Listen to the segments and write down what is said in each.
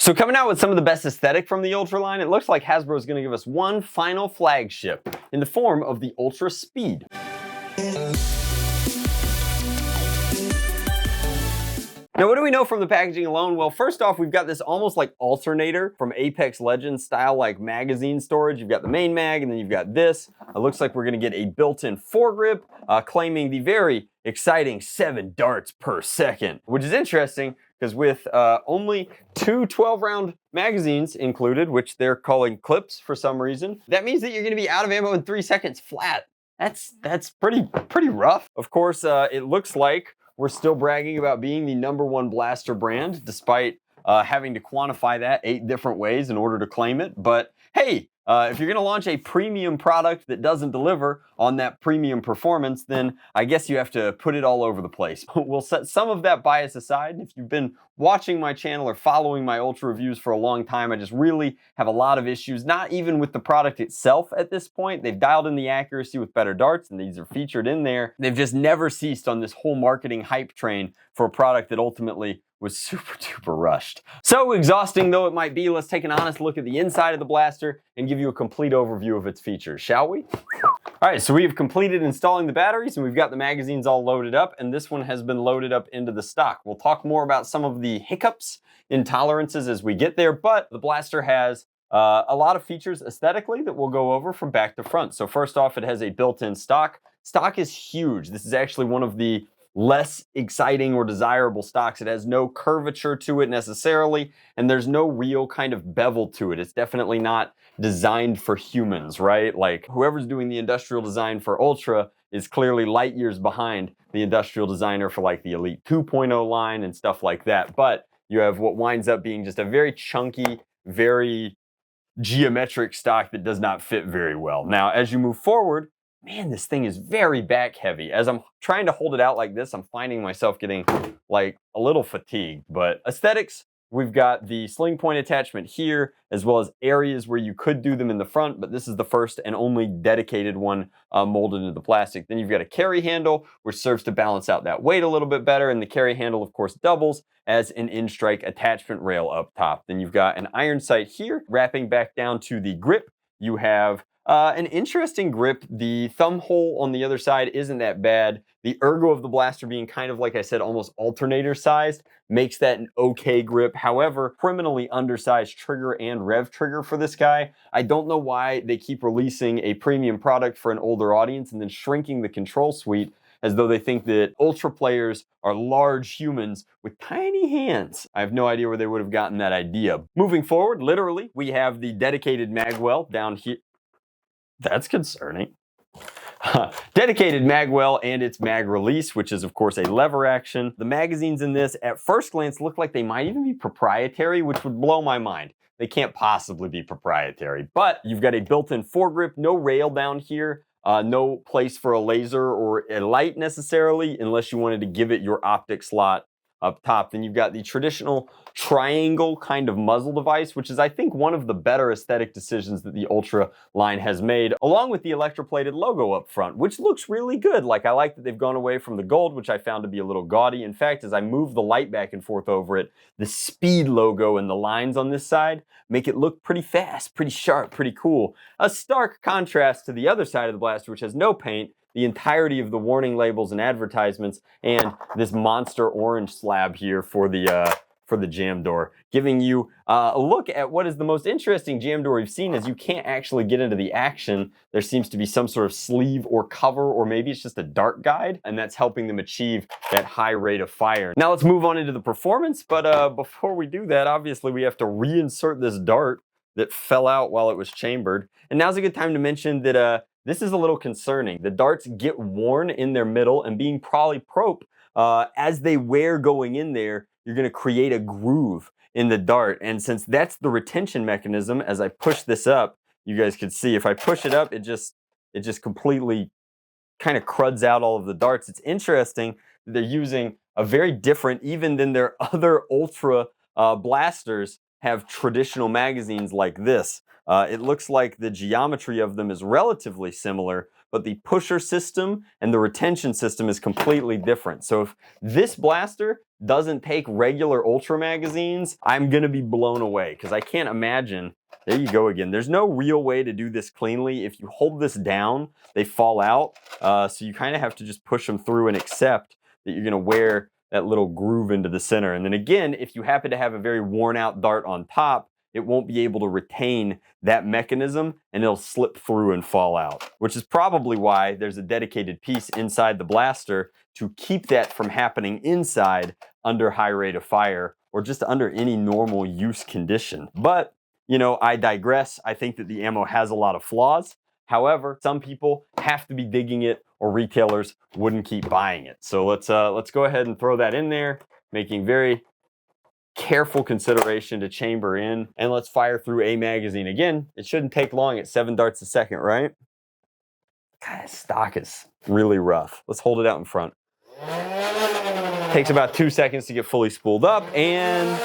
So coming out with some of the best aesthetic from the Ultra line, it looks like Hasbro is going to give us one final flagship in the form of the Ultra Speed. Now, what do we know from the packaging alone? Well, first off, we've got this almost like alternator from Apex Legends style, like magazine storage. You've got the main mag, and then you've got this. It looks like we're gonna get a built-in foregrip, claiming the very exciting 7 darts per second, which is interesting because with only 2 12-round magazines included, which they're calling clips for some reason, that means that you're gonna be out of ammo in 3 seconds flat. That's pretty rough. Of course, it looks like we're still bragging about being the #1 blaster brand, despite having to quantify that 8 different ways in order to claim it. But hey, if you're gonna launch a premium product that doesn't deliver on that premium performance, then I guess you have to put it all over the place. We'll set some of that bias aside. If you've been watching my channel or following my Ultra reviews for a long time, I just really have a lot of issues, not even with the product itself at this point. They've dialed in the accuracy with better darts, and these are featured in there. They've just never ceased on this whole marketing hype train for a product that ultimately was super duper rushed. So exhausting though it might be, let's take an honest look at the inside of the blaster and give you a complete overview of its features, shall we? All right, so we have completed installing the batteries and we've got the magazines all loaded up, and this one has been loaded up into the stock. We'll talk more about some of the hiccups, intolerances as we get there, but the blaster has a lot of features aesthetically that we'll go over from back to front. So first off, it has a built-in stock. Stock is huge. This is actually one of the less exciting or desirable stocks. It has no curvature to it necessarily, and there's no real kind of bevel to it. It's definitely not designed for humans, right? Like whoever's doing the industrial design for Ultra is clearly light years behind the industrial designer for like the Elite 2.0 line and stuff like that. But you have what winds up being just a very chunky, very geometric stock that does not fit very well. Now, as you move forward, man, this thing is very back heavy. As I'm trying to hold it out like this, I'm finding myself getting like a little fatigued. But aesthetics, we've got the sling point attachment here, as well as areas where you could do them in the front, but this is the first and only dedicated one molded into the plastic. Then you've got a carry handle, which serves to balance out that weight a little bit better, and the carry handle, of course, doubles as an in-strike attachment rail up top. Then you've got an iron sight here, wrapping back down to the grip. You have an interesting grip. The thumb hole on the other side isn't that bad. The ergo of the blaster being kind of, like I said, almost alternator sized makes that an okay grip. However, criminally undersized trigger and rev trigger for this guy. I don't know why they keep releasing a premium product for an older audience and then shrinking the control suite as though they think that Ultra players are large humans with tiny hands. I have no idea where they would have gotten that idea. Moving forward, literally, we have the dedicated magwell down here. That's concerning. Dedicated magwell and its mag release, which is of course a lever action. The magazines in this at first glance look like they might even be proprietary, which would blow my mind. They can't possibly be proprietary, but you've got a built-in foregrip, no rail down here, no place for a laser or a light necessarily, unless you wanted to give it your optic slot up top. Then you've got the traditional triangle kind of muzzle device, which is, I think, one of the better aesthetic decisions that the Ultra line has made, along with the electroplated logo up front, which looks really good. Like, I like that they've gone away from the gold, which I found to be a little gaudy. In fact, as I move the light back and forth over it, the speed logo and the lines on this side make it look pretty fast, pretty sharp, pretty cool. A stark contrast to the other side of the blaster, which has no paint, the entirety of the warning labels and advertisements, and this monster orange slab here for the jam door, giving you a look at what is the most interesting jam door we've seen. As you can't actually get into the action. There seems to be some sort of sleeve or cover, or maybe it's just a dart guide, and that's helping them achieve that high rate of fire. Now let's move on into the performance, but before we do that, obviously we have to reinsert this dart that fell out while it was chambered. And now's a good time to mention that this is a little concerning. The darts get worn in their middle, and being polyprop, as they wear going in there, you're gonna create a groove in the dart. And since that's the retention mechanism, as I push this up, you guys can see, if I push it up, it just completely kind of cruds out all of the darts. It's interesting that they're using a very different, even than their other Ultra blasters, have traditional magazines like this. It looks like the geometry of them is relatively similar, but the pusher system and the retention system is completely different. So if this blaster doesn't take regular Ultra magazines, I'm gonna be blown away, because I can't imagine. There you go again. There's no real way to do this cleanly. If you hold this down, they fall out. So you kind of have to just push them through and accept that you're gonna wear that little groove into the center. And then again, if you happen to have a very worn out dart on top, it won't be able to retain that mechanism and it'll slip through and fall out, which is probably why there's a dedicated piece inside the blaster to keep that from happening inside under high rate of fire or just under any normal use condition. But, you know, I digress. I think that the ammo has a lot of flaws. However, some people have to be digging it or retailers wouldn't keep buying it. So let's go ahead and throw that in there, making very careful consideration to chamber in, and let's fire through a magazine. Again, it shouldn't take long at 7 darts a second, right? God, this stock is really rough. Let's hold it out in front. Takes about 2 seconds to get fully spooled up, and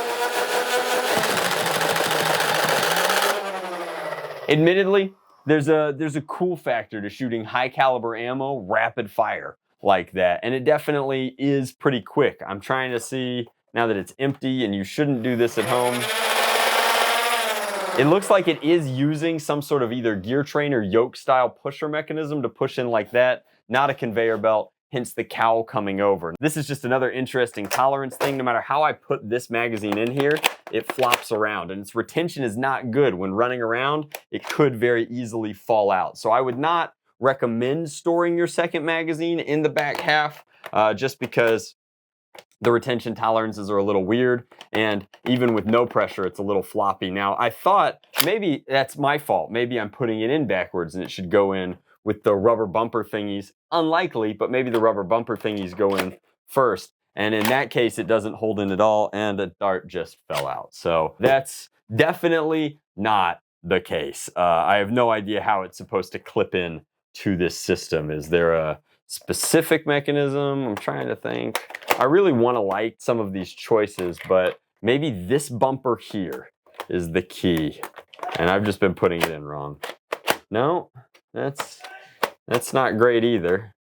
admittedly, there's a cool factor to shooting high caliber ammo rapid fire like that, and it definitely is pretty quick. I'm trying to see now that it's empty, and you shouldn't do this at home. It looks like it is using some sort of either gear train or yoke style pusher mechanism to push in like that, not a conveyor belt, hence the cowl coming over. This is just another interesting tolerance thing. No matter how I put this magazine in here, it flops around, and its retention is not good. When running around, it could very easily fall out. So I would not recommend storing your second magazine in the back half, just because the retention tolerances are a little weird, and even with no pressure, it's a little floppy. Now, I thought maybe that's my fault. Maybe I'm putting it in backwards and it should go in with the rubber bumper thingies. Unlikely, but maybe the rubber bumper thingies go in first. And in that case, it doesn't hold in at all, and the dart just fell out. So that's definitely not the case. I have no idea how it's supposed to clip in to this system. Is there a specific mechanism? I'm trying to think. I really want to like some of these choices, but maybe this bumper here is the key. And I've just been putting it in wrong. No, that's not great either.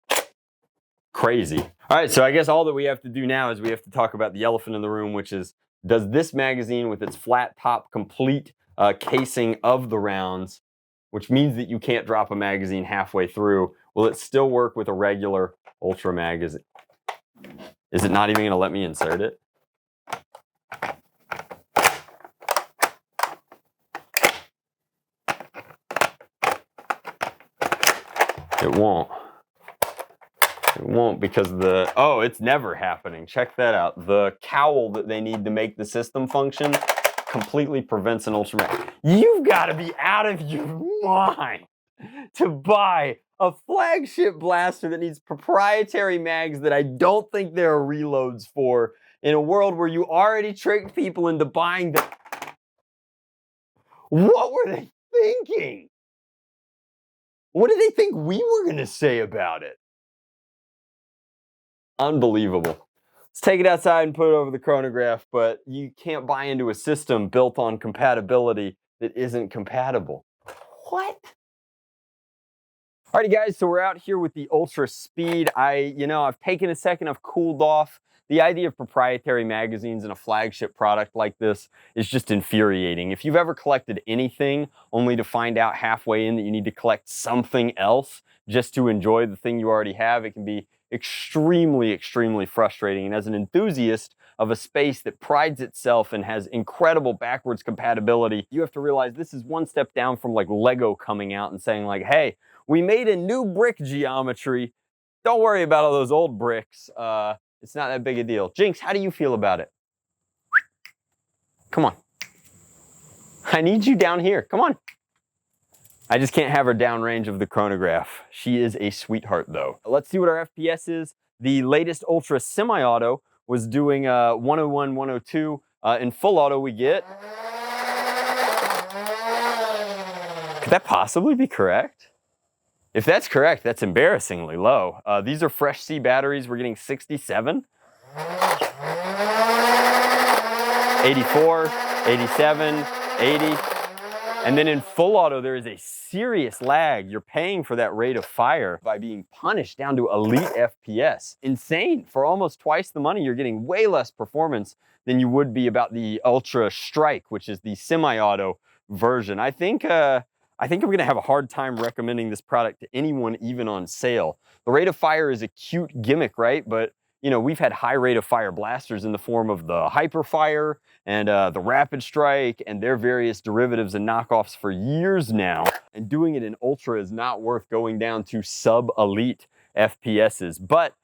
Crazy. All right, so I guess all that we have to do now is we have to talk about the elephant in the room, which is, does this magazine with its flat top complete casing of the rounds, which means that you can't drop a magazine halfway through, will it still work with a regular Ultra magazine? Is it not even going to let me insert it? It won't. It won't because oh, it's never happening. Check that out. The cowl that they need to make the system function completely prevents an Ultra mag. You've got to be out of your mind to buy a flagship blaster that needs proprietary mags that I don't think there are reloads for, in a world where you already tricked people into buying them. What were they thinking? What did they think we were going to say about it? Unbelievable. Let's take it outside and put it over the chronograph, but you can't buy into a system built on compatibility that isn't compatible. What? Alrighty guys, so we're out here with the Ultra Speed. I've taken a second, I've cooled off. The idea of proprietary magazines in a flagship product like this is just infuriating. If you've ever collected anything only to find out halfway in that you need to collect something else just to enjoy the thing you already have, it can be extremely, extremely frustrating. And as an enthusiast of a space that prides itself and has incredible backwards compatibility, you have to realize this is one step down from like Lego coming out and saying like, hey, we made a new brick geometry. Don't worry about all those old bricks. It's not that big a deal. Jinx, how do you feel about it? Come on. I need you down here. Come on. I just can't have her downrange of the chronograph. She is a sweetheart though. Let's see what our FPS is. The latest Ultra semi-auto was doing 101, 102. In full auto we get... Could that possibly be correct? If that's correct, that's embarrassingly low. These are fresh C batteries. We're getting 67. 84. 87, 80. And then in full auto, there is a serious lag. You're paying for that rate of fire by being punished down to elite FPS. Insane. For almost twice the money, you're getting way less performance than you would be about the Ultra Strike, which is the semi-auto version. I think I'm gonna have a hard time recommending this product to anyone, even on sale. The rate of fire is a cute gimmick, right? But you know, we've had high rate of fire blasters in the form of the Hyperfire and the Rapid Strike and their various derivatives and knockoffs for years now. And doing it in Ultra is not worth going down to sub-elite FPSs. But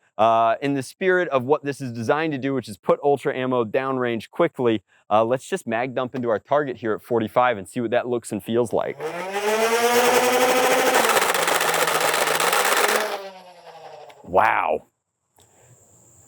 in the spirit of what this is designed to do, which is put Ultra ammo downrange quickly, let's just mag dump into our target here at 45 and see what that looks and feels like. Wow.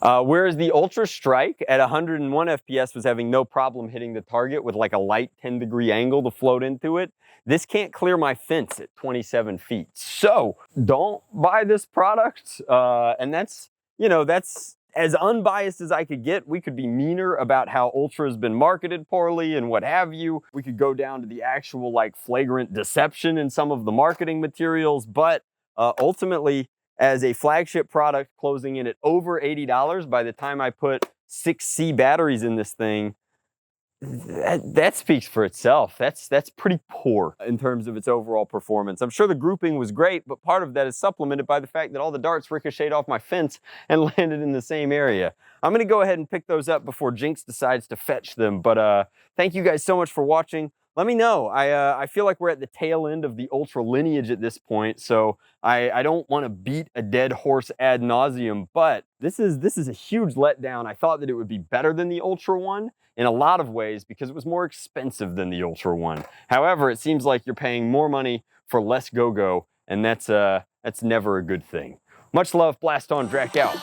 Whereas the Ultra Strike at 101 FPS was having no problem hitting the target with like a light 10-degree angle to float into it, this can't clear my fence at 27 feet. So don't buy this product. And that's, you know, that's as unbiased as I could get. We could be meaner about how Ultra has been marketed poorly and what have you. We could go down to the actual like flagrant deception in some of the marketing materials, but ultimately, as a flagship product closing in at over $80 by the time I put 6C batteries in this thing, that speaks for itself. That's pretty poor in terms of its overall performance. I'm sure the grouping was great, but part of that is supplemented by the fact that all the darts ricocheted off my fence and landed in the same area. I'm gonna go ahead and pick those up before Jinx decides to fetch them, but thank you guys so much for watching. Let me know. I feel like we're at the tail end of the Ultra lineage at this point, so I don't want to beat a dead horse ad nauseum, but this is a huge letdown. I thought that it would be better than the Ultra one in a lot of ways because it was more expensive than the Ultra one. However, it seems like you're paying more money for less go-go, and that's never a good thing. Much love, Blast on, Drac out.